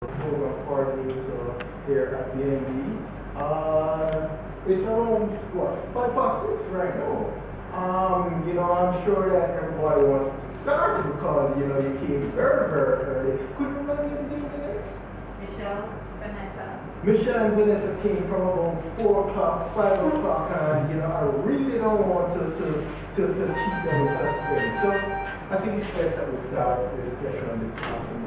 program coordinator here at BNB. It's around what 5 past 6 right now. I'm sure that everybody wants to start because you came very, very early. Could you remind me of the names again? Michelle, Vanessa. Michelle and Vanessa came from about 4 o'clock, 5 o'clock, and I really don't want to keep them in suspense. So I think it's best that we start this session this afternoon.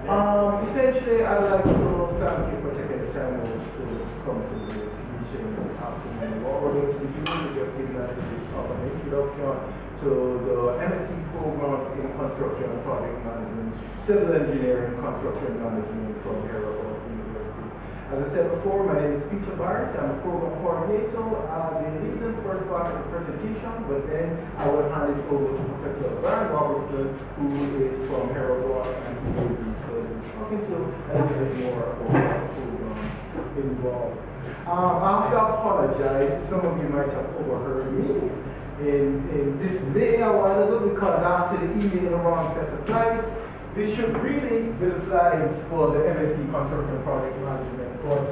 Essentially, I'd like to thank you for taking the time out to come to this meeting this afternoon. What we're going to be doing is just giving a little bit of an introduction to the MSc programs in construction and project management, civil engineering, construction management from Heriot-Watt University. As I said before, my name is Peter Barrett. I'm a program coordinator. I'll be leading the first part of the presentation, but then I will hand it over to Professor Brian Robertson, who is from Heriot-Watt, and who will be talking to a little bit more about the program involved. I have to apologize. Some of you might have overheard me in dismay a while ago because after the email the wrong set of slides. This should really be the slides for the MSc Construction Project Management, but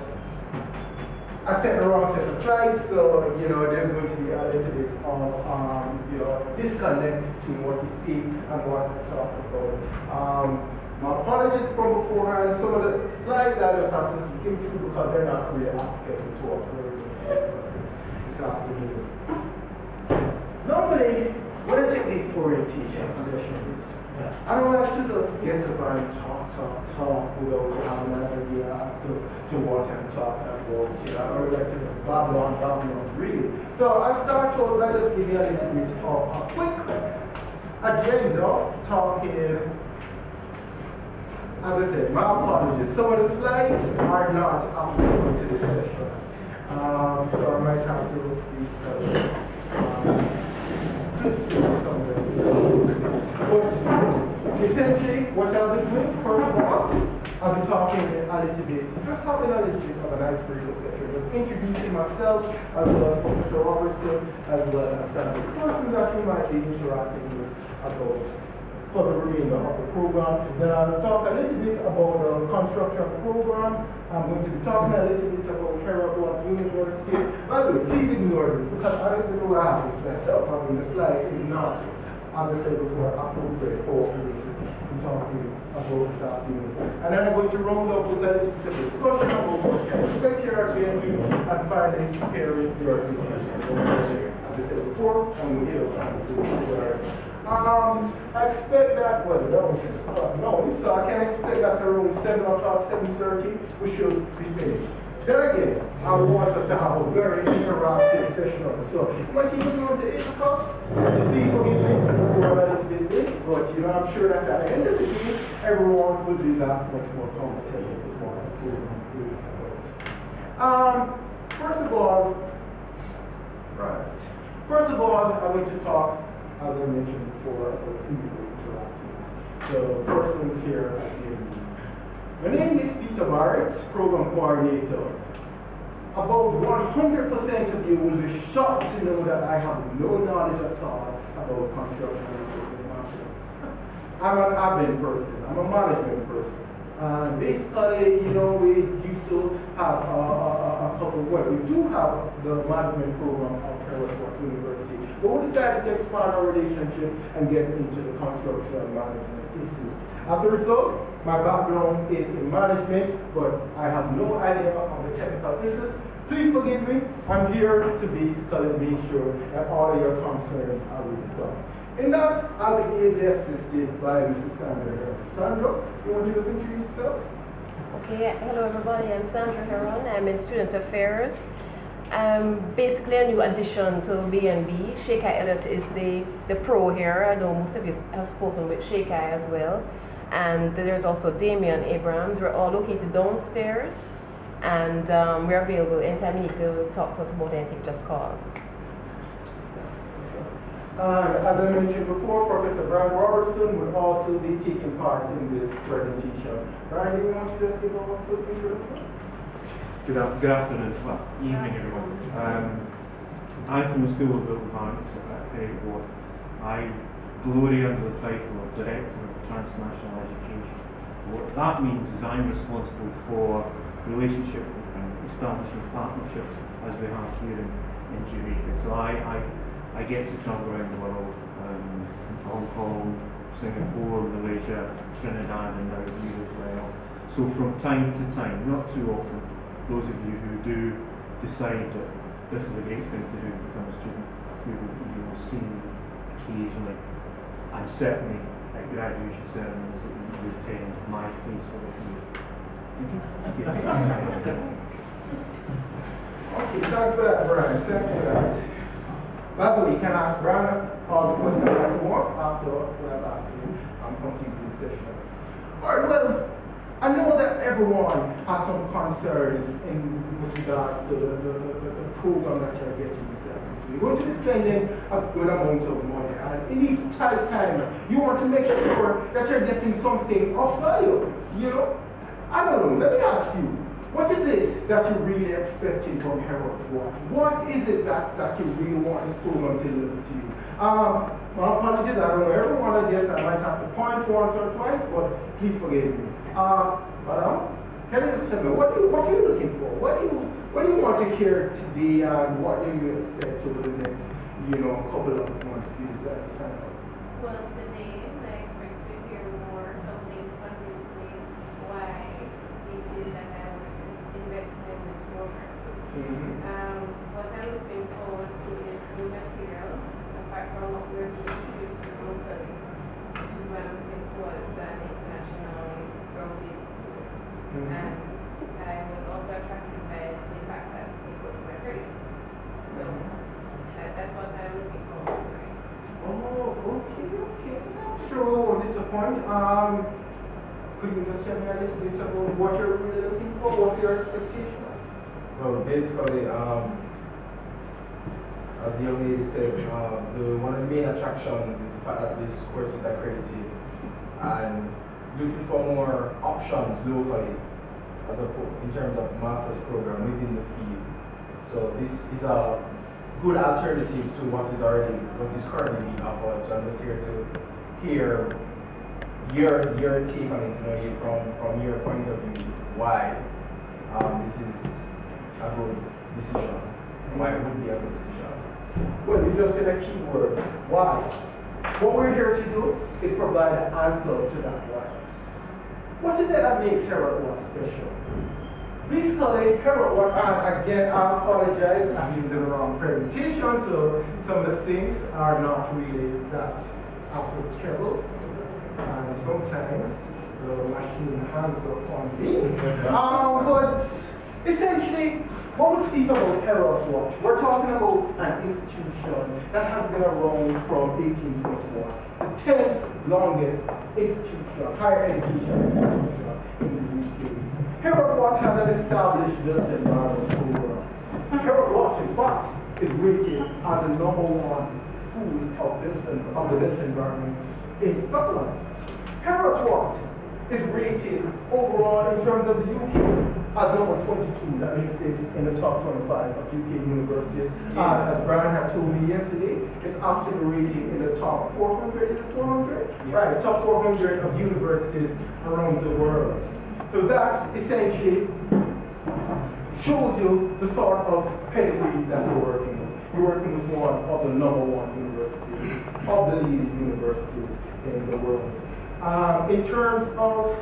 I set the wrong set of slides, so there's going to be a little bit of disconnect between what you see and what I talk about. My apologies from beforehand. Some of the slides I just have to skim through because they're not really applicable to what we're doing this afternoon. Normally, when I take these orientation sessions, I don't like to just get up and talk without having an idea as to what I'm talking about. I don't like to just babble on, really. So I start to let us give you a little bit of a quick agenda talking. As I said, my apologies. Some of the slides are not applicable to this session. So I might have to please flip through some of them. But essentially, what I'll be doing, first of all, I'll be talking a little bit, just having a little bit of an icebreaker session, just introducing myself, as well as Professor Robertson, as well as some of the persons that we might be interacting with about for the remainder of the program. Then I'll talk a little bit about the construction program. I'm going to be talking a little bit about Heriot-Watt University. By the way, please ignore this because I don't know where I have this left up. I mean, the slide is not, as I said before, appropriate for talking about this afternoon. And then I'm going to round up with a little bit of discussion about what you can expect here at BNB and finally preparing your decision. As I said before, I'm going to go I expect that, well, that was 6 o'clock. No, so I can expect that around 7 o'clock, 7:30, we should be finished. Then again, I want us to have a very interactive session of it. So, you might even go to 8 o'clock. Please forgive me, we're a little bit late, but I'm sure that at the end of the day, everyone will be that much more comfortable with what the program is about. First of all, I'm going to talk, as I mentioned before, about people interacting. So, persons here at BNB. My name is Peter Barrett, Program Coordinator. About 100% of you will be shocked to know that I have no knowledge at all about construction and equipment management. I'm an admin person, I'm a management person. And basically, we used to have a couple, well, we do have the management program of Heriot-Watt University, but we decided to expand our relationship and get into the construction and management issues. As a result, my background is in management, but I have no idea of the technical issues. Please forgive me, I'm here to basically make sure that all of your concerns are resolved. In that, I'll be ably assisted by Mrs. Sandra Heron. Sandra, you want to just introduce yourself? Okay, hello everybody, I'm Sandra Heron. I'm in Student Affairs. Basically a new addition to BNB. Sheikh Elliott is the pro here. I know most of you have spoken with Sheikh as well. And there's also Damian Abrams. We're all located downstairs. And we're available anytime you need to talk to us about anything, just call. As I mentioned before, Professor Brian Robertson will also be taking part in this presentation. Brian, do you want to just give a quick introduction? Good afternoon, well, evening everyone. I'm from the School of Built Environment at Heriot-Watt. I glory under the title of Director of Transnational Education What that means is I'm responsible for relationship and establishing partnerships as we have here in Jamaica. So I get to travel around the world, Hong Kong, Singapore, Malaysia, Trinidad, and now here as well. So from time to time, not too often, those of you who do decide that this is a great thing to do to become a student, you will see me occasionally, and certainly at graduation ceremonies that you attend, my face will appear. Okay, thanks for that, Brian. Thanks for that. By the way, you can ask Brian all the questions that you want after what I've asked you. I'm completing this session. All right, well, I know that everyone has some concerns with regards to the program that you're getting yourself into. You're going to be spending a good amount of money, and in these tight times, you want to make sure that you're getting something of value. You know, I don't know. Let me ask you, what is it that you're really expecting from Heriot-Watt? What is it that you really want this program to deliver to you? My apologies, I don't know everyone is yes, I might have to point once or twice, but please forgive me. Madam, can you just tell me, what are you looking for? What do you want to hear today, and what do you expect over the next, couple of months if you decide to sign up? Well, today I expect to hear more something to convince me why it is that I would invest in this program. What I'm looking forward to is new material, apart from what we're being introduced to locally, which is why I'm looking towards an internationally grounded school. And I was also attracted by the fact that it was my credit. So that's what I'm looking forward to. Oh, okay. I'm sure we won't disappoint. Could you just tell me a little bit about what you're really looking for? What are your expectations? Well, basically, as the young lady said, one of the main attractions is the fact that this course is accredited, and looking for more options locally in terms of master's program within the field. So this is a good alternative to what is currently being offered. So I'm just here to hear your take on it, from your point of view, why this is a good decision, why it would be a good decision. Well, you just said a key word, why. What we're here to do is provide an answer to that why. What is it that makes Heriot-Watt special? Basically, Heriot-Watt, and again, I apologize, I'm using the wrong presentation, so some of the things are not really that applicable. And sometimes the machine hands up on me. But essentially, what we speak about Heriot-Watt, we're talking about an institution that has been around from 1821. The 10th longest institution, higher education institution in the UK. Heriot-Watt has an established built environment program. Heriot-Watt, in fact, is rated as the #1 school of the built environment in Scotland. Heriot-Watt is rated overall in terms of the UK as number 22. That makes it in the top 25 of UK universities. As Brian had told me yesterday, it's actually rated in the top 400. Is it 400? Yeah. Right, the top 400 of universities around the world. So that essentially shows you the sort of pedigree that you're working with. You're working with one of the #1 universities, of the leading universities in the world. In terms of